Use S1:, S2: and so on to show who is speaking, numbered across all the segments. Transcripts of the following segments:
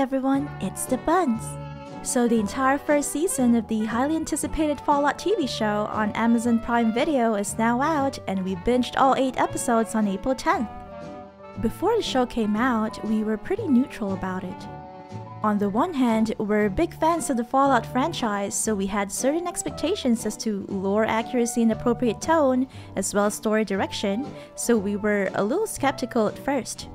S1: everyone, it's the Buns. So the entire first season of the highly anticipated Fallout TV show on Amazon Prime Video is now out, and we binged all 8 episodes on April 10th. Before the show came out, we were pretty neutral about it. On the one hand, we're big fans of the Fallout franchise, so we had certain expectations as to lore accuracy and appropriate tone, as well as story direction, so we were a little skeptical at first.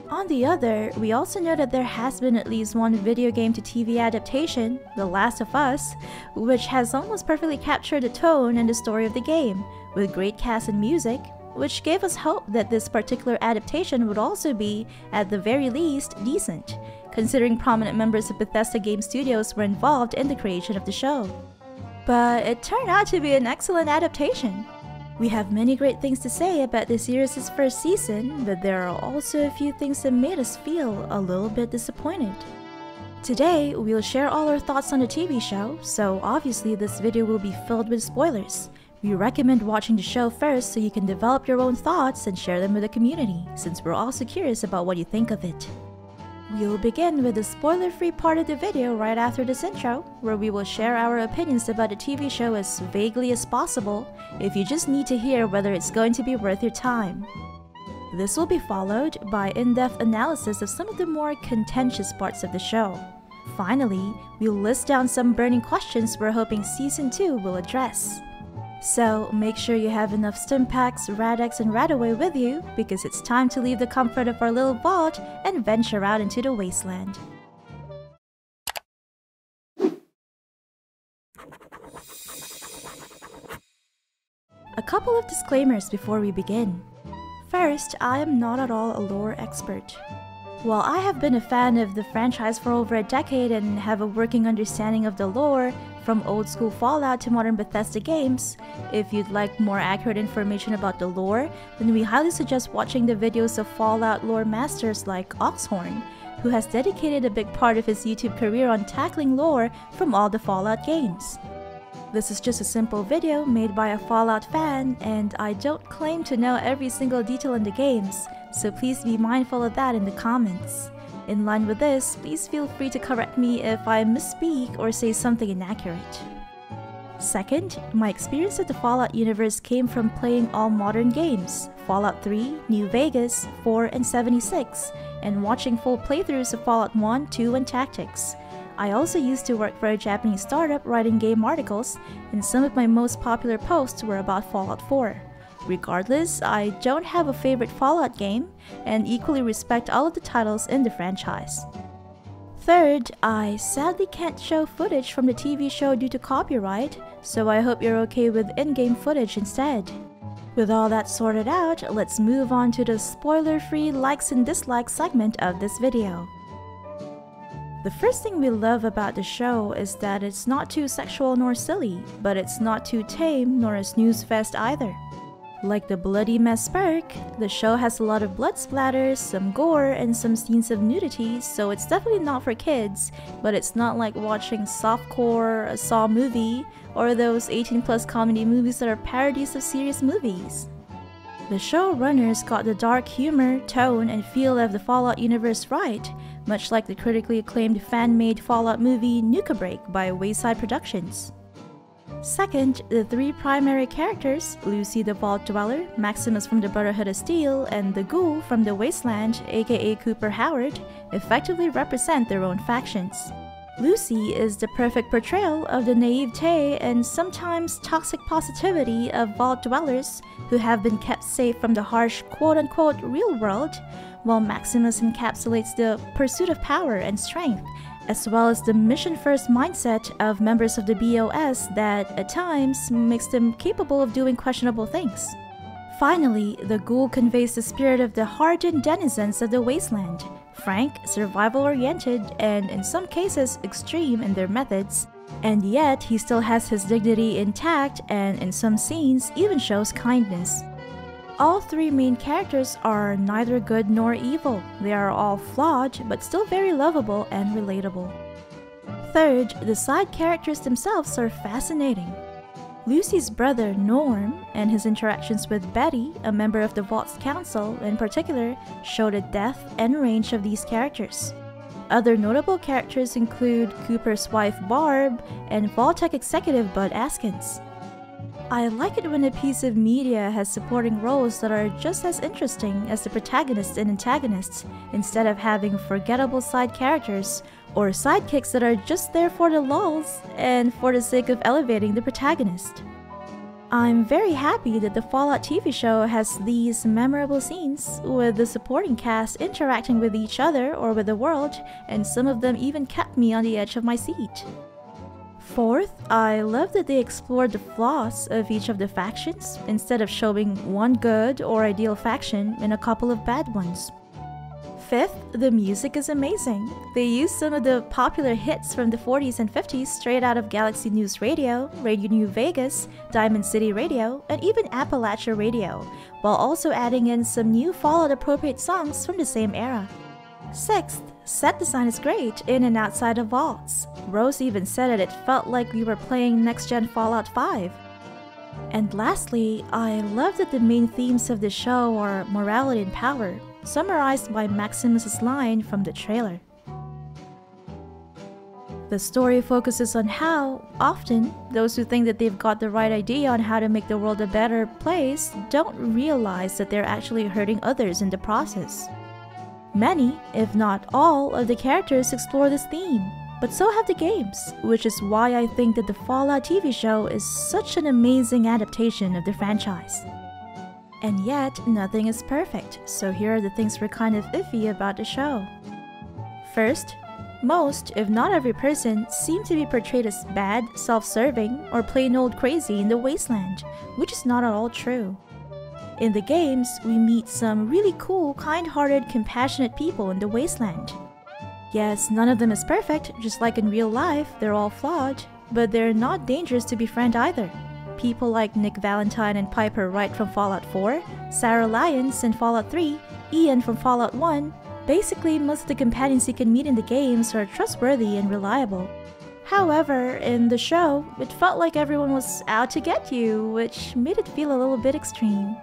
S1: On the other, we also know that there has been at least one video game to TV adaptation, The Last of Us, which has almost perfectly captured the tone and the story of the game, with great cast and music, which gave us hope that this particular adaptation would also be, at the very least, decent, considering prominent members of Bethesda Game Studios were involved in the creation of the show. But it turned out to be an excellent adaptation. We have many great things to say about the series' first season, but there are also a few things that made us feel a little bit disappointed. Today, we'll share all our thoughts on the TV show, so obviously this video will be filled with spoilers. We recommend watching the show first so you can develop your own thoughts and share them with the community, since we're also curious about what you think of it. We'll begin with the spoiler-free part of the video right after this intro, where we will share our opinions about the TV show as vaguely as possible, if you just need to hear whether it's going to be worth your time. This will be followed by in-depth analysis of some of the more contentious parts of the show. Finally, we'll list down some burning questions we're hoping Season 2 will address. So make sure you have enough Stimpaks, Rad-X, and Radaway with you, because it's time to leave the comfort of our little vault and venture out into the wasteland. A couple of disclaimers before we begin. First, I am not at all a lore expert. While I have been a fan of the franchise for over a decade and have a working understanding of the lore, from old school Fallout to modern Bethesda games, if you'd like more accurate information about the lore, then we highly suggest watching the videos of Fallout lore masters like Oxhorn, who has dedicated a big part of his YouTube career on tackling lore from all the Fallout games. This is just a simple video made by a Fallout fan, and I don't claim to know every single detail in the games, so please be mindful of that in the comments. In line with this, please feel free to correct me if I misspeak or say something inaccurate. Second, my experience of the Fallout universe came from playing all modern games, Fallout 3, New Vegas, 4, and 76, and watching full playthroughs of Fallout 1, 2, and Tactics. I also used to work for a Japanese startup writing game articles, and some of my most popular posts were about Fallout 4. Regardless, I don't have a favorite Fallout game, and equally respect all of the titles in the franchise. Third, I sadly can't show footage from the TV show due to copyright, so I hope you're okay with in-game footage instead. With all that sorted out, let's move on to the spoiler-free likes and dislikes segment of this video. The first thing we love about the show is that it's not too sexual nor silly, but it's not too tame nor a snooze fest either. Like the Bloody Mess perk, the show has a lot of blood splatters, some gore, and some scenes of nudity, so it's definitely not for kids, but it's not like watching softcore, a Saw movie, or those 18+ comedy movies that are parodies of serious movies. The showrunners got the dark humor, tone, and feel of the Fallout universe right, much like the critically acclaimed fan-made Fallout movie Nuka Break by Wayside Productions. Second, the 3 primary characters, Lucy the Vault Dweller, Maximus from the Brotherhood of Steel, and the Ghoul from the Wasteland, aka Cooper Howard, effectively represent their own factions. Lucy is the perfect portrayal of the naivete and sometimes toxic positivity of Vault Dwellers who have been kept safe from the harsh quote-unquote real world, while Maximus encapsulates the pursuit of power and strength, as well as the mission-first mindset of members of the BOS that, at times, makes them capable of doing questionable things. Finally, the Ghoul conveys the spirit of the hardened denizens of the Wasteland, frank, survival-oriented, and in some cases extreme in their methods, and yet he still has his dignity intact and in some scenes even shows kindness. All 3 main characters are neither good nor evil. They are all flawed, but still very lovable and relatable. Third, the side characters themselves are fascinating. Lucy's brother, Norm, and his interactions with Betty, a member of the Vault's council in particular, show the depth and range of these characters. Other notable characters include Cooper's wife Barb and Vault-Tec executive Bud Askins. I like it when a piece of media has supporting roles that are just as interesting as the protagonists and antagonists, instead of having forgettable side characters or sidekicks that are just there for the lulz and for the sake of elevating the protagonist. I'm very happy that the Fallout TV show has these memorable scenes, with the supporting cast interacting with each other or with the world, and some of them even kept me on the edge of my seat. Fourth, I love that they explored the flaws of each of the factions, instead of showing one good or ideal faction and a couple of bad ones. Fifth, the music is amazing. They used some of the popular hits from the 40s and 50s straight out of Galaxy News Radio, Radio New Vegas, Diamond City Radio, and even Appalachia Radio, while also adding in some new Fallout-appropriate songs from the same era. Sixth, set design is great in and outside of vaults. Rose even said that it felt like we were playing next-gen Fallout 5. And lastly, I love that the main themes of the show are morality and power, summarized by Maximus's line from the trailer. The story focuses on how, often, those who think that they've got the right idea on how to make the world a better place don't realize that they're actually hurting others in the process. Many, if not all, of the characters explore this theme, but so have the games, which is why I think that the Fallout TV show is such an amazing adaptation of the franchise. And yet, nothing is perfect, so here are the things we're kind of iffy about the show. First, most, if not every person, seem to be portrayed as bad, self-serving, or plain old crazy in the wasteland, which is not at all true. In the games, we meet some really cool, kind-hearted, compassionate people in the wasteland. Yes, none of them is perfect, just like in real life, they're all flawed, but they're not dangerous to befriend either. People like Nick Valentine and Piper Wright from Fallout 4, Sarah Lyons in Fallout 3, Ian from Fallout 1, basically most of the companions you can meet in the games are trustworthy and reliable. However, in the show, it felt like everyone was out to get you, which made it feel a little bit extreme.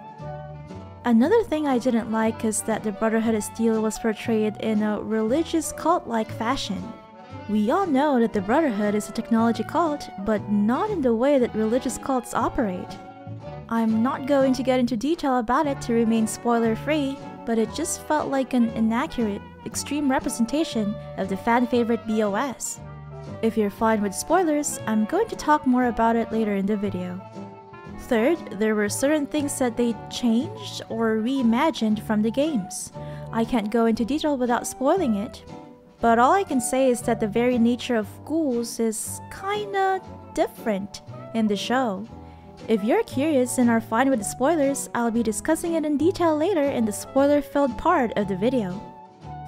S1: Another thing I didn't like is that the Brotherhood of Steel was portrayed in a religious cult-like fashion. We all know that the Brotherhood is a technology cult, but not in the way that religious cults operate. I'm not going to get into detail about it to remain spoiler-free, but it just felt like an inaccurate, extreme representation of the fan-favorite BOS. If you're fine with spoilers, I'm going to talk more about it later in the video. Third, there were certain things that they changed or reimagined from the games. I can't go into detail without spoiling it, but all I can say is that the very nature of ghouls is kinda different in the show. If you're curious and are fine with the spoilers, I'll be discussing it in detail later in the spoiler-filled part of the video.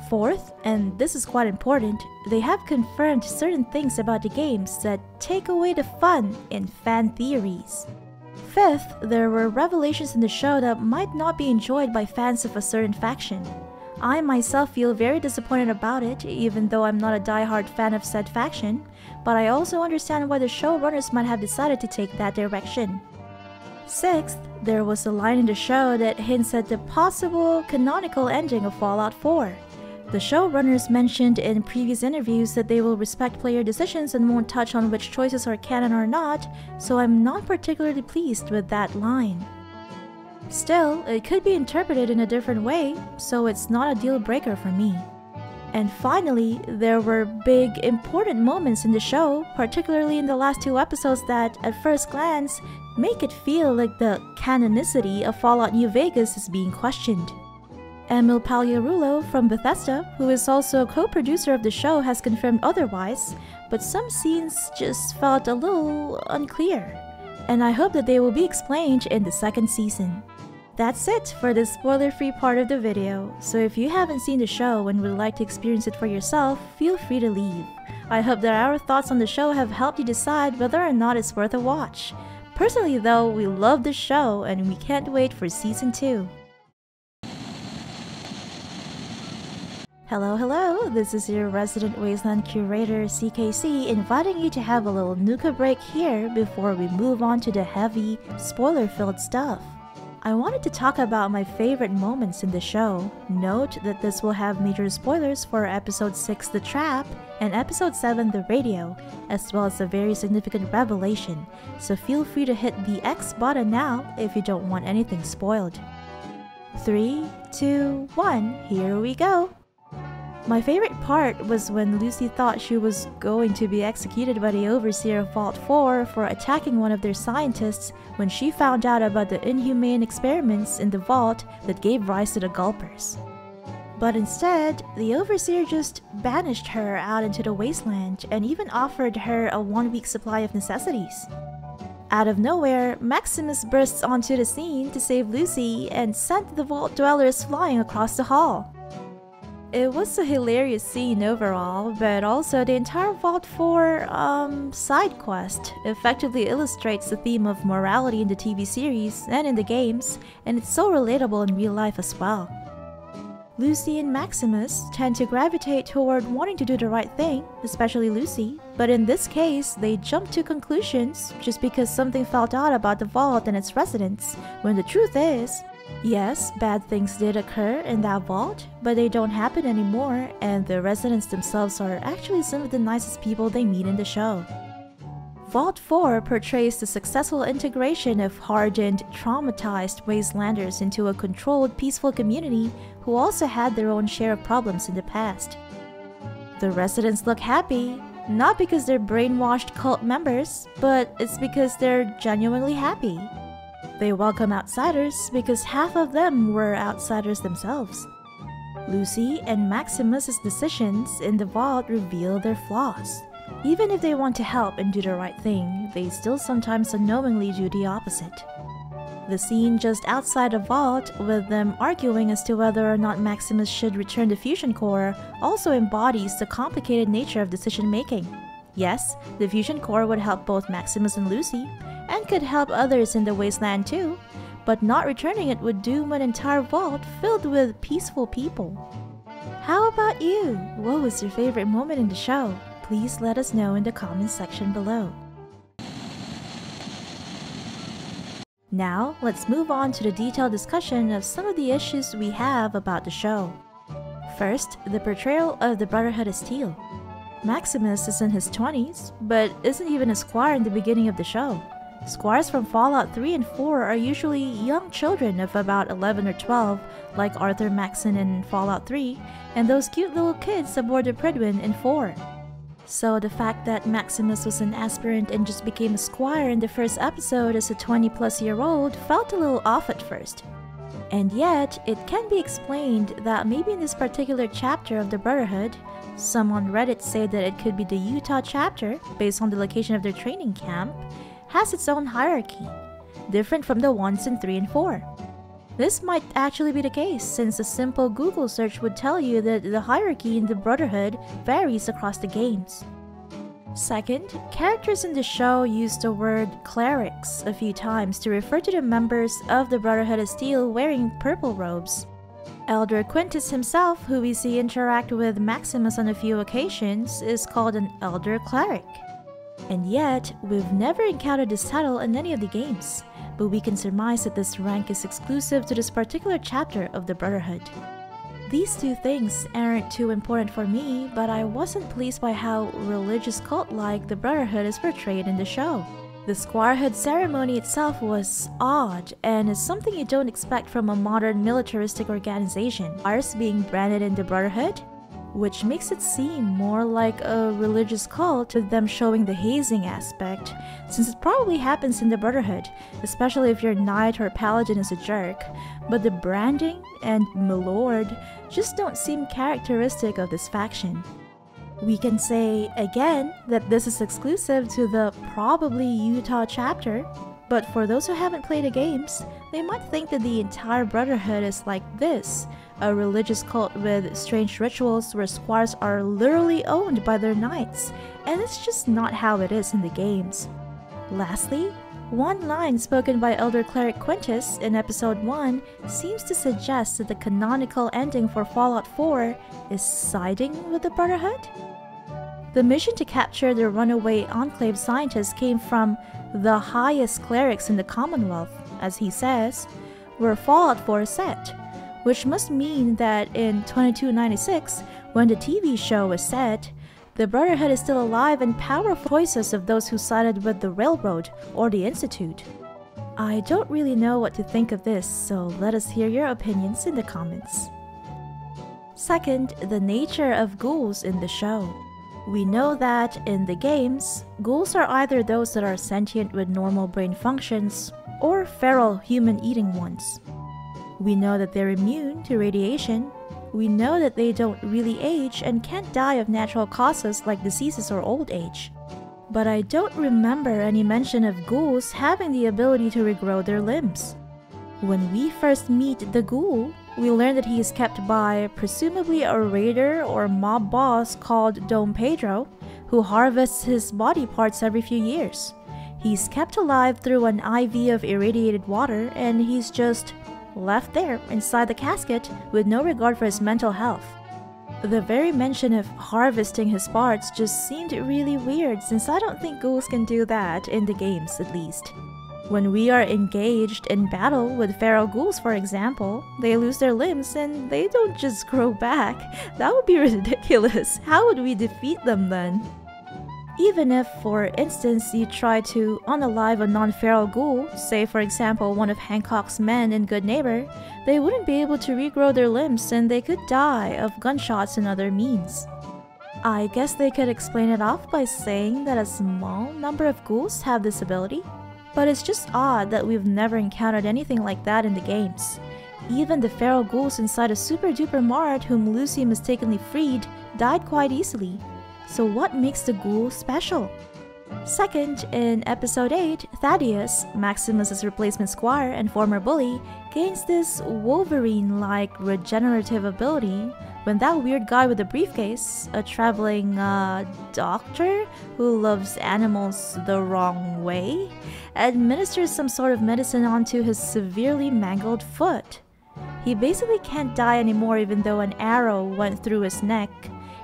S1: Fourth, and this is quite important, they have confirmed certain things about the games that take away the fun in fan theories. Fifth, there were revelations in the show that might not be enjoyed by fans of a certain faction. I myself feel very disappointed about it, even though I'm not a die-hard fan of said faction, but I also understand why the showrunners might have decided to take that direction. Sixth, there was a line in the show that hints at the possible canonical ending of Fallout 4. The showrunners mentioned in previous interviews that they will respect player decisions and won't touch on which choices are canon or not, so I'm not particularly pleased with that line. Still, it could be interpreted in a different way, so it's not a deal breaker for me. And finally, there were big, important moments in the show, particularly in the last 2 episodes that, at first glance, make it feel like the canonicity of Fallout New Vegas is being questioned. Emil Pagliarulo from Bethesda, who is also a co-producer of the show, has confirmed otherwise, but some scenes just felt a little unclear, and I hope that they will be explained in the 2nd season. That's it for the spoiler-free part of the video, so if you haven't seen the show and would like to experience it for yourself, feel free to leave. I hope that our thoughts on the show have helped you decide whether or not it's worth a watch. Personally though, we love the show and we can't wait for Season 2. Hello, this is your resident Wasteland curator CKC inviting you to have a little Nuka break here before we move on to the heavy, spoiler-filled stuff. I wanted to talk about my favorite moments in the show. Note that this will have major spoilers for Episode 6 The Trap and Episode 7 The Radio, as well as a very significant revelation, so feel free to hit the X button now if you don't want anything spoiled. 3, 2, 1, here we go! My favorite part was when Lucy thought she was going to be executed by the Overseer of Vault 4 for attacking one of their scientists when she found out about the inhumane experiments in the vault that gave rise to the Gulpers. But instead, the Overseer just banished her out into the wasteland and even offered her a 1-week supply of necessities. Out of nowhere, Maximus bursts onto the scene to save Lucy and sent the Vault Dwellers flying across the hall. It was a hilarious scene overall, but also the entire Vault 4 side quest effectively illustrates the theme of morality in the TV series and in the games, and it's so relatable in real life as well. Lucy and Maximus tend to gravitate toward wanting to do the right thing, especially Lucy, but in this case, they jump to conclusions just because something felt odd about the vault and its residents, when the truth is, yes, bad things did occur in that vault, but they don't happen anymore, and the residents themselves are actually some of the nicest people they meet in the show. Vault 4 portrays the successful integration of hardened, traumatized wastelanders into a controlled, peaceful community who also had their own share of problems in the past. The residents look happy, not because they're brainwashed cult members, but it's because they're genuinely happy. They welcome outsiders because half of them were outsiders themselves. Lucy and Maximus's decisions in the vault reveal their flaws. Even if they want to help and do the right thing, they still sometimes unknowingly do the opposite. The scene just outside the vault, with them arguing as to whether or not Maximus should return the fusion core, also embodies the complicated nature of decision making. Yes, the fusion core would help both Maximus and Lucy, and could help others in the wasteland too, but not returning it would doom an entire vault filled with peaceful people. How about you? What was your favorite moment in the show? Please let us know in the comments section below. Now, let's move on to the detailed discussion of some of the issues we have about the show. First, the portrayal of the Brotherhood of Steel. Maximus is in his 20s, but isn't even a squire in the beginning of the show. Squires from Fallout 3 and 4 are usually young children of about 11 or 12, like Arthur Maxon in Fallout 3, and those cute little kids aboard the Prydwen in 4. So the fact that Maximus was an aspirant and just became a squire in the first episode as a 20-plus-year-old felt a little off at first. And yet, it can be explained that maybe in this particular chapter of the Brotherhood, some on Reddit say that it could be the Utah chapter, based on the location of their training camp, has its own hierarchy, different from the ones in 3 and 4. This might actually be the case, since a simple Google search would tell you that the hierarchy in the Brotherhood varies across the games. Second, characters in the show use the word clerics a few times to refer to the members of the Brotherhood of Steel wearing purple robes. Elder Quintus himself, who we see interact with Maximus on a few occasions, is called an Elder Cleric. And yet, we've never encountered this title in any of the games, but we can surmise that this rank is exclusive to this particular chapter of the Brotherhood. These two things aren't too important for me, but I wasn't pleased by how religious cult-like the Brotherhood is portrayed in the show. The squirehood ceremony itself was odd, and is something you don't expect from a modern militaristic organization. Ours being branded in the Brotherhood, which makes it seem more like a religious cult, with them showing the hazing aspect, since it probably happens in the Brotherhood, especially if your knight or paladin is a jerk, but the branding and milord just don't seem characteristic of this faction. We can say, again, that this is exclusive to the probably Utah chapter, but for those who haven't played the games, they might think that the entire Brotherhood is like this, a religious cult with strange rituals where squires are literally owned by their knights, and it's just not how it is in the games. Lastly, one line spoken by Elder Cleric Quintus in Episode 1 seems to suggest that the canonical ending for Fallout 4 is siding with the Brotherhood? The mission to capture the runaway Enclave scientists came from the highest clerics in the Commonwealth, as he says, where Fallout 4 is set, which must mean that in 2296, when the TV show is set, the Brotherhood is still alive and powerful voices of those who sided with the Railroad or the Institute. I don't really know what to think of this, so let us hear your opinions in the comments. Second, the nature of ghouls in the show. We know that in the games, ghouls are either those that are sentient with normal brain functions or feral human-eating ones. We know that they're immune to radiation. We know that they don't really age and can't die of natural causes like diseases or old age. But I don't remember any mention of ghouls having the ability to regrow their limbs. When we first meet the ghoul, we learn that he is kept by presumably a raider or mob boss called Dom Pedro, who harvests his body parts every few years. He's kept alive through an IV of irradiated water, and he's just left there inside the casket with no regard for his mental health. The very mention of harvesting his parts just seemed really weird, since I don't think ghouls can do that in the games, at least. When we are engaged in battle with feral ghouls, for example, they lose their limbs and they don't just grow back. That would be ridiculous. How would we defeat them then? Even if, for instance, you try to unalive a non-feral ghoul, say for example one of Hancock's men in Good Neighbor, they wouldn't be able to regrow their limbs and they could die of gunshots and other means. I guess they could explain it off by saying that a small number of ghouls have this ability, but it's just odd that we've never encountered anything like that in the games. Even the feral ghouls inside a Super Duper Mart whom Lucy mistakenly freed died quite easily. So what makes the ghoul special? Second, in episode 8, Thaddeus, Maximus's replacement squire and former bully, gains this Wolverine-like regenerative ability when that weird guy with the briefcase, a traveling doctor who loves animals the wrong way, administers some sort of medicine onto his severely mangled foot. He basically can't die anymore even though an arrow went through his neck,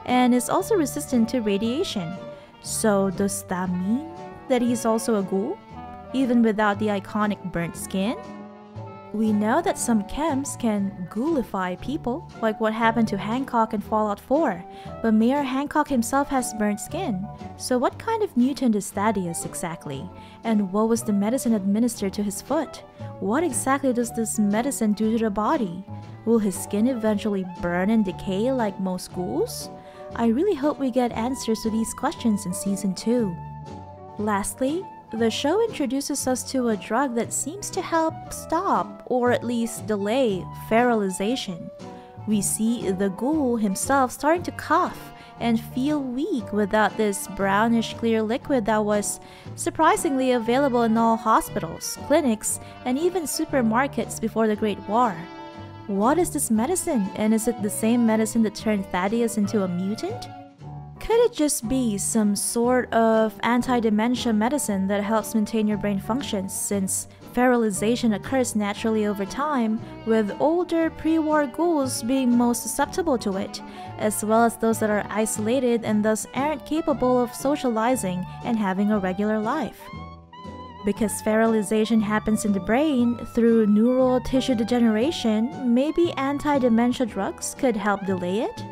S1: and is also resistant to radiation. So does that mean that he's also a ghoul, even without the iconic burnt skin? We know that some chems can ghoulify people, like what happened to Hancock in Fallout 4, but Mayor Hancock himself has burnt skin. So what kind of mutant is Thaddeus exactly? And what was the medicine administered to his foot? What exactly does this medicine do to the body? Will his skin eventually burn and decay like most ghouls? I really hope we get answers to these questions in Season 2. Lastly, the show introduces us to a drug that seems to help stop, or at least delay, feralization. We see the ghoul himself starting to cough and feel weak without this brownish clear liquid that was surprisingly available in all hospitals, clinics, and even supermarkets before the Great War. What is this medicine, and is it the same medicine that turned Thaddeus into a mutant? Could it just be some sort of anti-dementia medicine that helps maintain your brain functions, since feralization occurs naturally over time, with older pre-war ghouls being most susceptible to it, as well as those that are isolated and thus aren't capable of socializing and having a regular life? Because feralization happens in the brain through neural tissue degeneration, maybe anti-dementia drugs could help delay it?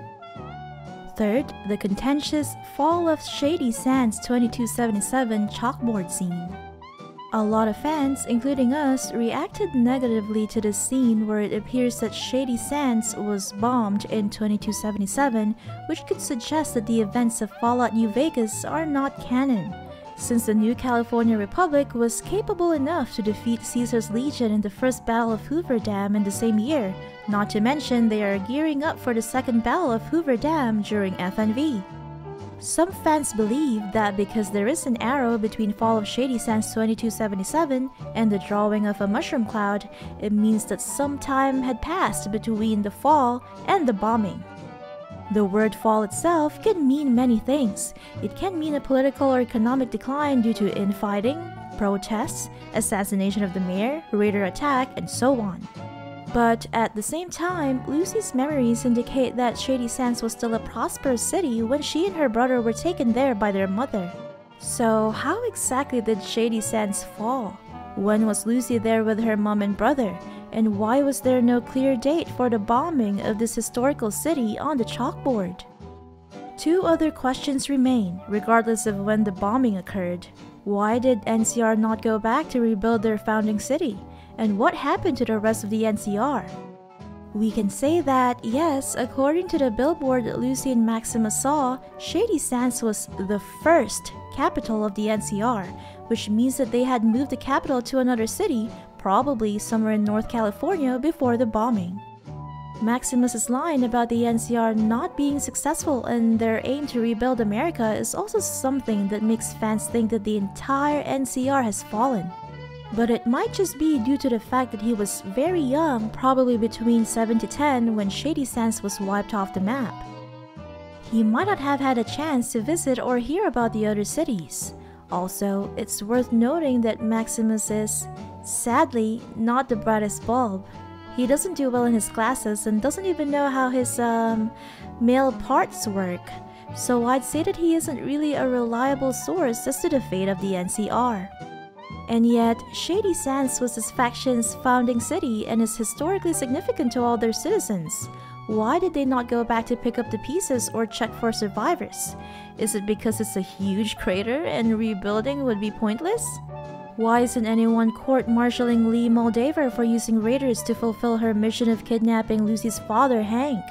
S1: Third, the contentious Fall of Shady Sands 2277 chalkboard scene. A lot of fans, including us, reacted negatively to the scene where it appears that Shady Sands was bombed in 2277, which could suggest that the events of Fallout New Vegas are not canon, since the New California Republic was capable enough to defeat Caesar's Legion in the first Battle of Hoover Dam in the same year, not to mention they are gearing up for the second Battle of Hoover Dam during FNV. Some fans believe that because there is an arrow between Fall of Shady Sands 2277 and the drawing of a mushroom cloud, it means that some time had passed between the fall and the bombing. The word fall itself can mean many things. It can mean a political or economic decline due to infighting, protests, assassination of the mayor, raider attack, and so on. But at the same time, Lucy's memories indicate that Shady Sands was still a prosperous city when she and her brother were taken there by their mother. So how exactly did Shady Sands fall? When was Lucy there with her mom and brother? And why was there no clear date for the bombing of this historical city on the chalkboard? Two other questions remain, regardless of when the bombing occurred. Why did NCR not go back to rebuild their founding city? And what happened to the rest of the NCR? We can say that, yes, according to the billboard that Lucy and Maxima saw, Shady Sands was the first capital of the NCR, which means that they had moved the capital to another city, probably somewhere in North California, before the bombing. Maximus's line about the NCR not being successful in their aim to rebuild America is also something that makes fans think that the entire NCR has fallen. But it might just be due to the fact that he was very young, probably between 7 to 10, when Shady Sands was wiped off the map. He might not have had a chance to visit or hear about the other cities. Also, it's worth noting that Maximus is, sadly, not the brightest bulb. He doesn't do well in his classes and doesn't even know how his male parts work. So I'd say that he isn't really a reliable source as to the fate of the NCR. And yet, Shady Sands was his faction's founding city and is historically significant to all their citizens. Why did they not go back to pick up the pieces or check for survivors? Is it because it's a huge crater and rebuilding would be pointless? Why isn't anyone court-martialing Lee Moldaver for using raiders to fulfill her mission of kidnapping Lucy's father, Hank?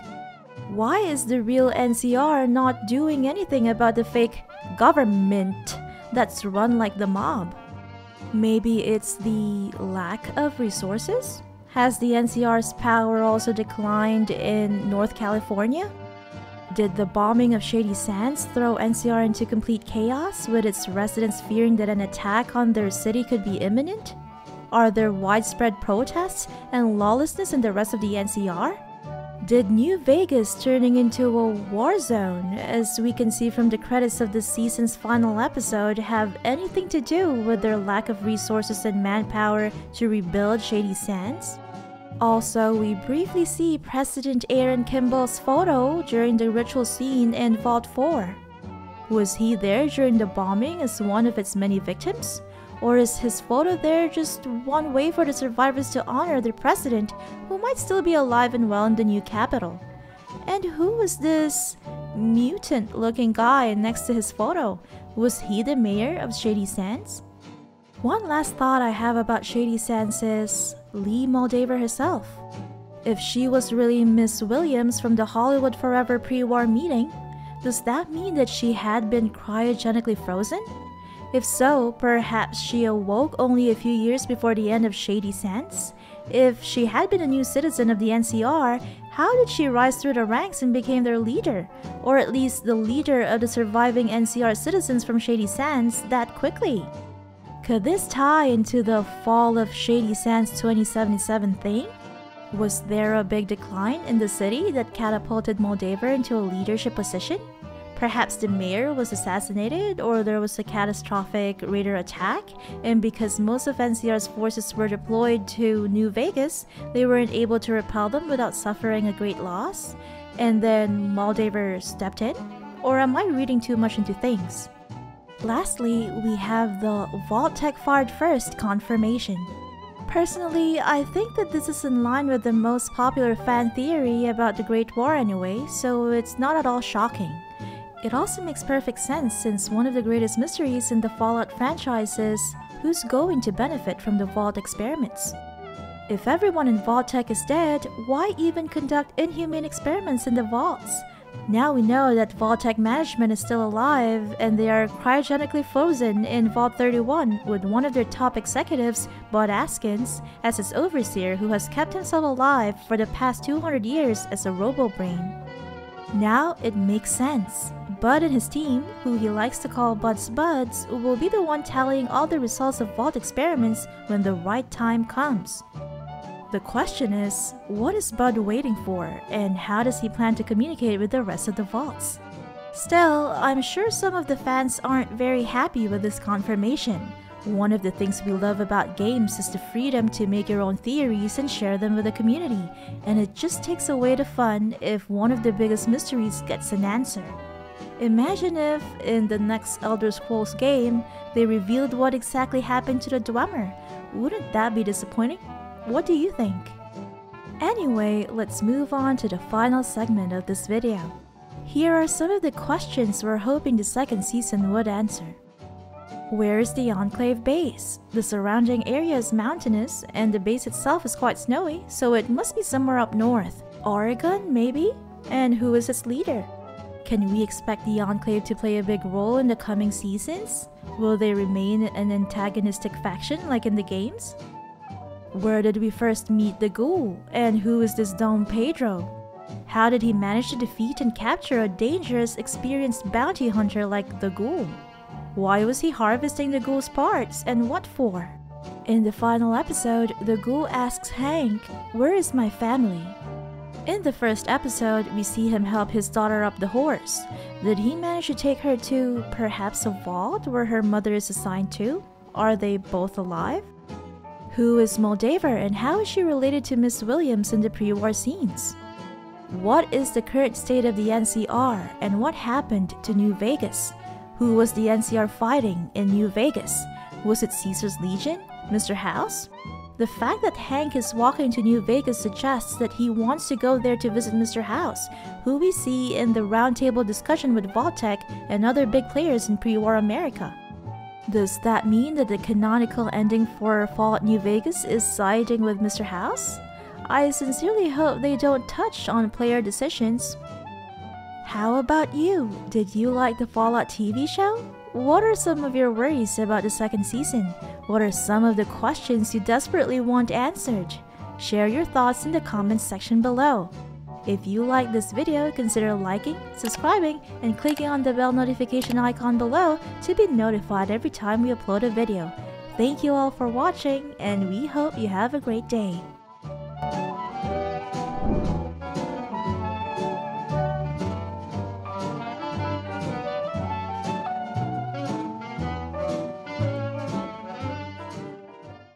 S1: Why is the real NCR not doing anything about the fake government that's run like the mob? Maybe it's the lack of resources? Has the NCR's power also declined in North California? Did the bombing of Shady Sands throw NCR into complete chaos, with its residents fearing that an attack on their city could be imminent? Are there widespread protests and lawlessness in the rest of the NCR? Did New Vegas turning into a war zone, as we can see from the credits of this season's final episode, have anything to do with their lack of resources and manpower to rebuild Shady Sands? Also, we briefly see President Aaron Kimball's photo during the ritual scene in Vault 4. Was he there during the bombing as one of its many victims? Or is his photo there just one way for the survivors to honor their president, who might still be alive and well in the new capital? And who was this mutant-looking guy next to his photo? Was he the mayor of Shady Sands? One last thought I have about Shady Sands is Lee Moldaver herself. If she was really Miss Williams from the Hollywood Forever pre-war meeting, does that mean that she had been cryogenically frozen? If so, perhaps she awoke only a few years before the end of Shady Sands? If she had been a new citizen of the NCR, how did she rise through the ranks and became their leader? Or at least the leader of the surviving NCR citizens from Shady Sands that quickly? Could this tie into the fall of Shady Sands 2077 thing? Was there a big decline in the city that catapulted Moldaver into a leadership position? Perhaps the mayor was assassinated, or there was a catastrophic raider attack, and because most of NCR's forces were deployed to New Vegas, they weren't able to repel them without suffering a great loss? And then Moldaver stepped in? Or am I reading too much into things? Lastly, we have the Vault-Tec fired first confirmation. Personally, I think that this is in line with the most popular fan theory about the Great War anyway, so it's not at all shocking. It also makes perfect sense since one of the greatest mysteries in the Fallout franchise is who's going to benefit from the Vault experiments. If everyone in Vault-Tec is dead, why even conduct inhumane experiments in the vaults? Now we know that Vault-Tec management is still alive and they are cryogenically frozen in Vault 31 with one of their top executives, Bud Askins, as its overseer who has kept himself alive for the past 200 years as a robo-brain. Now it makes sense. Bud and his team, who he likes to call Bud's Buds, will be the one tallying all the results of Vault experiments when the right time comes. The question is, what is Bud waiting for, and how does he plan to communicate with the rest of the Vaults? Still, I'm sure some of the fans aren't very happy with this confirmation. One of the things we love about games is the freedom to make your own theories and share them with the community, and it just takes away the fun if one of the biggest mysteries gets an answer. Imagine if, in the next Elder Scrolls game, they revealed what exactly happened to the Dwemer. Wouldn't that be disappointing? What do you think? Anyway, let's move on to the final segment of this video. Here are some of the questions we're hoping the second season would answer. Where is the Enclave base? The surrounding area is mountainous, and the base itself is quite snowy, so it must be somewhere up north. Oregon, maybe? And who is its leader? Can we expect the Enclave to play a big role in the coming seasons? Will they remain an antagonistic faction like in the games? Where did we first meet the Ghoul, and who is this Dom Pedro? How did he manage to defeat and capture a dangerous, experienced bounty hunter like the Ghoul? Why was he harvesting the Ghoul's parts, and what for? In the final episode, the Ghoul asks Hank, "Where is my family?" In the first episode, we see him help his daughter up the horse. Did he manage to take her to, perhaps, a vault where her mother is assigned to? Are they both alive? Who is Moldaver, and how is she related to Miss Williams in the pre-war scenes? What is the current state of the NCR, and what happened to New Vegas? Who was the NCR fighting in New Vegas? Was it Caesar's Legion? Mr. House? The fact that Hank is walking to New Vegas suggests that he wants to go there to visit Mr. House, who we see in the roundtable discussion with Vault-Tec and other big players in pre-war America. Does that mean that the canonical ending for Fallout New Vegas is siding with Mr. House? I sincerely hope they don't touch on player decisions. How about you? Did you like the Fallout TV show? What are some of your worries about the second season? What are some of the questions you desperately want answered? Share your thoughts in the comments section below. If you like this video, consider liking, subscribing, and clicking on the bell notification icon below to be notified every time we upload a video. Thank you all for watching, and we hope you have a great day.